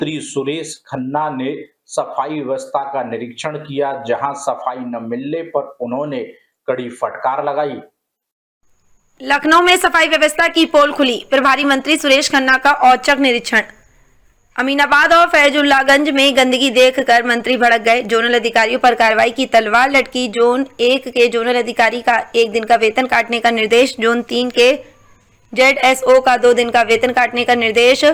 मंत्री सुरेश खन्ना ने सफाई व्यवस्था का निरीक्षण किया, जहां सफाई न मिलने पर उन्होंने कड़ी फटकार लगाई। लखनऊ में सफाई व्यवस्था की पोल खुली, प्रभारी मंत्री सुरेश खन्ना का औचक निरीक्षण। अमीनाबाद और फैजुल्लागंज में गंदगी देखकर मंत्री भड़क गए, जोनल अधिकारियों पर कार्रवाई की तलवार लटकी। जोन 1 के जोनल अधिकारी का 1 दिन का वेतन काटने का निर्देश, जोन 3 के ZSO का 2 दिन का वेतन काटने का निर्देश।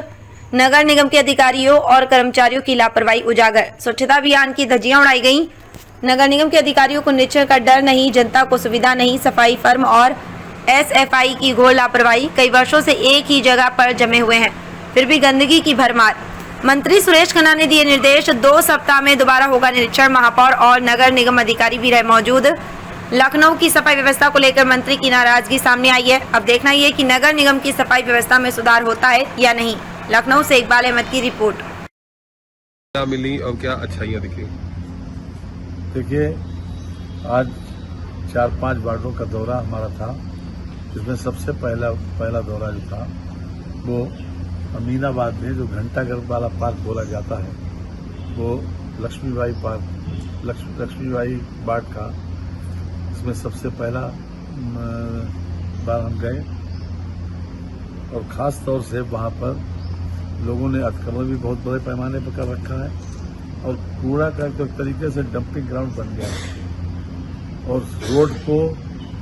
नगर निगम के अधिकारियों और कर्मचारियों की लापरवाही उजागर, स्वच्छता अभियान की धज्जियां उड़ाई गईं। नगर निगम के अधिकारियों को निरीक्षण का डर नहीं, जनता को सुविधा नहीं, सफाई फर्म और SFI की घोर लापरवाही। कई वर्षों से एक ही जगह पर जमे हुए हैं, फिर भी गंदगी की भरमार। मंत्री सुरेश खन्ना ने दिए निर्देश, 2 सप्ताह में दोबारा होगा निरीक्षण। महापौर और नगर निगम अधिकारी भी रहे मौजूद। लखनऊ की सफाई व्यवस्था को लेकर मंत्री की नाराजगी सामने आई है। अब देखना ये कि नगर निगम की सफाई व्यवस्था में सुधार होता है या नहीं। लखनऊ से इकबाल अहमद की रिपोर्ट। क्या मिली और क्या अच्छाइयाँ दिखी? देखिए, आज 4-5 वार्डों का दौरा हमारा था, जिसमें सबसे पहला दौरा जो था वो अमीनाबाद में जो घंटाघर वाला पार्क बोला जाता है, वो लक्ष्मीबाई वार्ड का, इसमें सबसे पहला बार हम गए और खास तौर से वहाँ पर लोगों ने अतिक्रमण भी बहुत बड़े पैमाने पर कर रखा है और कूड़ा का एक तरीके से डंपिंग ग्राउंड बन गया है और रोड को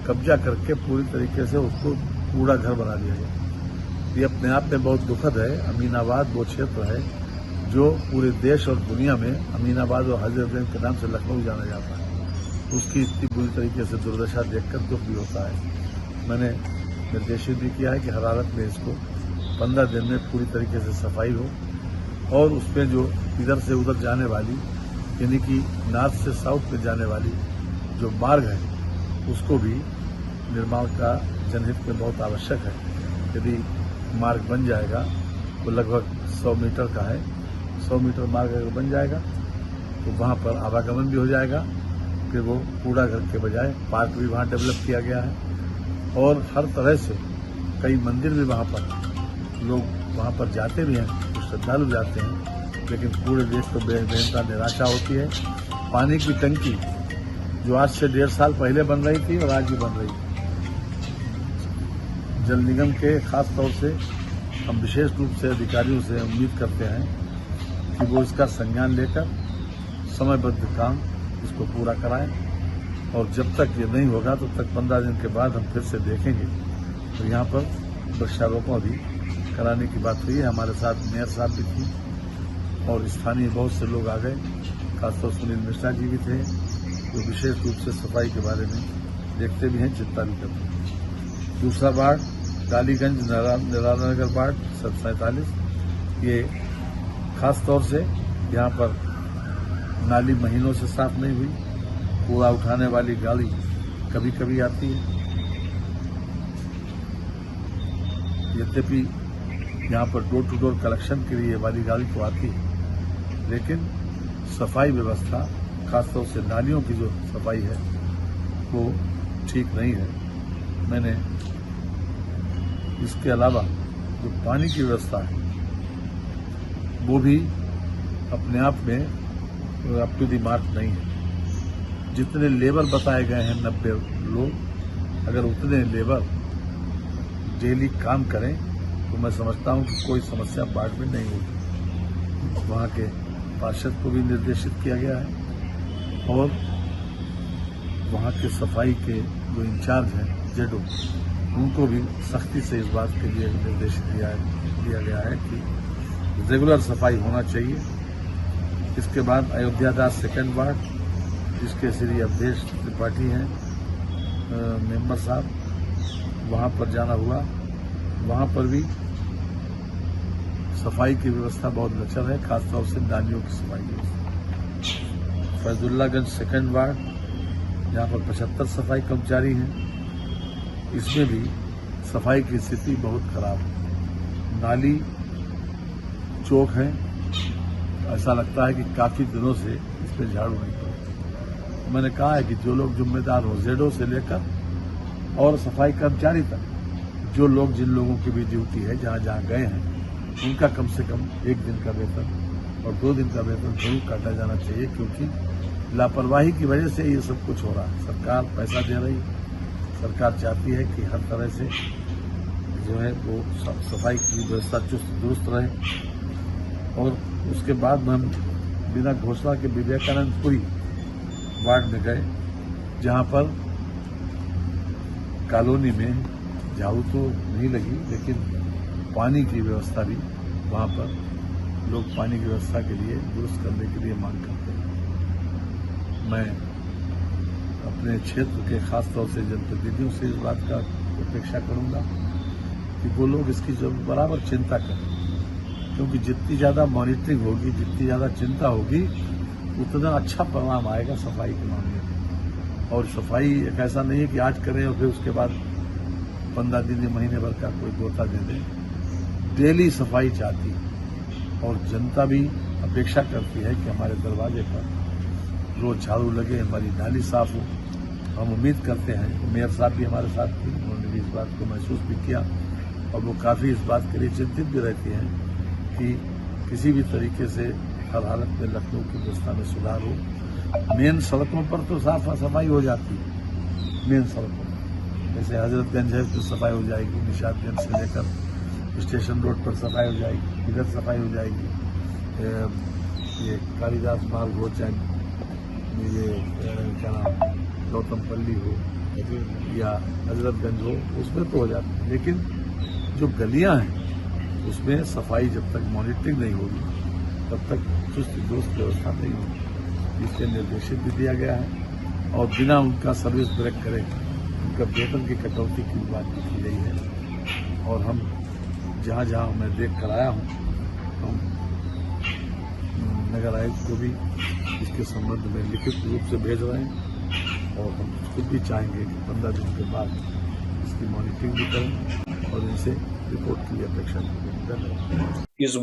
कब्जा करके पूरी तरीके से उसको कूड़ा घर बना दिया गया। ये अपने आप में बहुत दुखद है। अमीनाबाद वो क्षेत्र है जो पूरे देश और दुनिया में अमीनाबाद और हजरतगंज के नाम से लखनऊ जाना जाता है। उसकी स्थिति पूरी तरीके से दुर्दशा देखकर दुख भी होता है। मैंने निर्देशित भी किया है कि हर हालत में इसको 15 दिन में पूरी तरीके से सफाई हो और उसमें जो इधर से उधर जाने वाली, यानी कि नॉर्थ से साउथ में जाने वाली जो मार्ग है, उसको भी निर्माण का जनहित में बहुत आवश्यक है। यदि मार्ग बन जाएगा वो लगभग 100 मीटर का है, 100 मीटर मार्ग अगर बन जाएगा तो वहाँ पर आवागमन भी हो जाएगा। फिर वो कूड़ा घर के बजाय पार्क भी वहाँ डेवलप किया गया है और हर तरह से कई मंदिर भी वहाँ पर, लोग वहाँ पर जाते भी हैं, कुछ श्रद्धालु जाते हैं, लेकिन पूरे देश को बेहद निराशा होती है। पानी की टंकी जो आज से 1.5 साल पहले बन रही थी और आज भी बन रही है, जल निगम के खास तौर से हम विशेष रूप से अधिकारियों से उम्मीद करते हैं कि वो इसका संज्ञान लेकर समयबद्ध काम इसको पूरा कराएं और जब तक ये नहीं होगा तब तक 15 दिन के बाद हम फिर से देखेंगे। तो यहाँ पर वृक्षारोपण भी कराने की बात हुई है। हमारे साथ मेयर साहब भी थी और स्थानीय बहुत से लोग आ गए, खासतौर सुनील मिश्रा जी भी थे, जो विशेष रूप से सफाई के बारे में देखते भी हैं, चिंता भी करते हैं। दूसरा वार्ड डालीगंज निराला नगर वार्ड 47, ये खास तौर से यहाँ पर नाली महीनों से साफ नहीं हुई, कूड़ा उठाने वाली गाड़ी कभी कभी आती है। यद्यपि यहाँ पर डोर टू डोर कलेक्शन के लिए वाली गाड़ी तो आती है, लेकिन सफाई व्यवस्था खासतौर से नालियों की जो सफाई है वो ठीक नहीं है। मैंने इसके अलावा जो पानी की व्यवस्था है वो भी अपने आप में अप टू दी मार्क नहीं है। जितने लेबर बताए गए हैं 90 लोग, अगर उतने लेबर डेली काम करें तो मैं समझता हूं कि कोई समस्या वार्ड में नहीं होगी। वहां के पार्षद को भी निर्देशित किया गया है और वहां के सफाई के जो इंचार्ज हैं जेडो, उनको भी सख्ती से इस बात के लिए निर्देश दिया गया है कि रेगुलर सफाई होना चाहिए। इसके बाद अयोध्या दास 2nd वार्ड, जिसके श्री अवधेश त्रिपाठी हैं मेंबर साहब, वहाँ पर जाना हुआ। वहाँ पर भी सफाई की व्यवस्था बहुत लचर है, खासतौर से नालियों की सफाई व्यवस्था। फैजुल्लागंज 2nd वार्ड, यहाँ पर 75 सफाई कर्मचारी हैं, इसमें भी सफाई की स्थिति बहुत खराब है। नाली चौक है, ऐसा लगता है कि काफी दिनों से इस पर झाड़ू नहीं पड़ा। मैंने कहा है कि जो लोग जिम्मेदार हो, जेडो से लेकर और सफाई कर्मचारी तक, जिन लोगों की भी ड्यूटी है, जहां जहां गए हैं, उनका कम से कम 1 दिन का वेतन और 2 दिन का वेतन जरूर काटा जाना चाहिए, क्योंकि लापरवाही की वजह से ये सब कुछ हो रहा है। सरकार पैसा दे रही है, सरकार चाहती है कि हर तरह से जो है वो सफाई की व्यवस्था चुस्त दुरुस्त रहे। और उसके बाद में हम बिना घोषणा के विवेकानंदपुरी वार्ड में गए, जहां पर कॉलोनी में झाड़ू तो नहीं लगी, लेकिन पानी की व्यवस्था भी वहां पर लोग पानी की व्यवस्था के लिए दुरुस्त करने के लिए मांग करते हैं। मैं अपने क्षेत्र के खास तौर से जनप्रतिनिधियों से इस बात का अपेक्षा करूंगा कि वो लोग इसकी जरूर बराबर चिंता करें, क्योंकि जितनी ज्यादा मॉनिटरिंग होगी, जितनी ज्यादा चिंता होगी, उतना अच्छा परिणाम आएगा सफाई के मामले में। और सफाई एक ऐसा नहीं है कि आज करें और फिर उसके बाद 15 दिन या महीने भर का कोई गोता दे दें। डेली सफाई चाहती है और जनता भी अपेक्षा करती है कि हमारे दरवाजे पर रोज झाड़ू लगे, हमारी नाली साफ हो। हम उम्मीद करते हैं, मेयर साहब भी हमारे साथ थे, उन्होंने भी इस बात को महसूस भी किया और वो काफी इस बात के लिए चिंतित भी रहती हैं कि किसी भी तरीके से हर हालत में लखनऊ की व्यवस्था में सुधार हो। मेन सड़कों पर तो साफ सफाई हो जाती है, मेन सड़कों पर जैसे हजरतगंज है तो सफाई हो जाएगी, निशातगंज से लेकर स्टेशन रोड पर सफाई हो जाएगी, इधर सफाई हो जाएगी, ये कालिदास मार्ग हो, चाहे ये क्या नाम गौतमपल्ली हो या हजरतगंज हो, उसमें तो हो जाती है। लेकिन जो गलियां हैं उसमें सफाई जब तक मॉनिटरिंग नहीं होगी तब तक चुस्त दुरुस्त व्यवस्था नहीं होगी। इसके निर्देशित भी दिया गया है और बिना उनका सर्विस ब्रेक करे उनका वेतन की कटौती की बात भी की गई है। और हम जहाँ जहाँ मैं देख कर आया हूँ, हम नगर आयुक्त को भी इसके संबंध में लिखित रूप से भेज रहे हैं और हम खुद भी चाहेंगे कि 15 दिन के बाद इसकी मॉनिटरिंग भी करें और इनसे रिपोर्ट की अपेक्षा करें। धन्यवाद। इस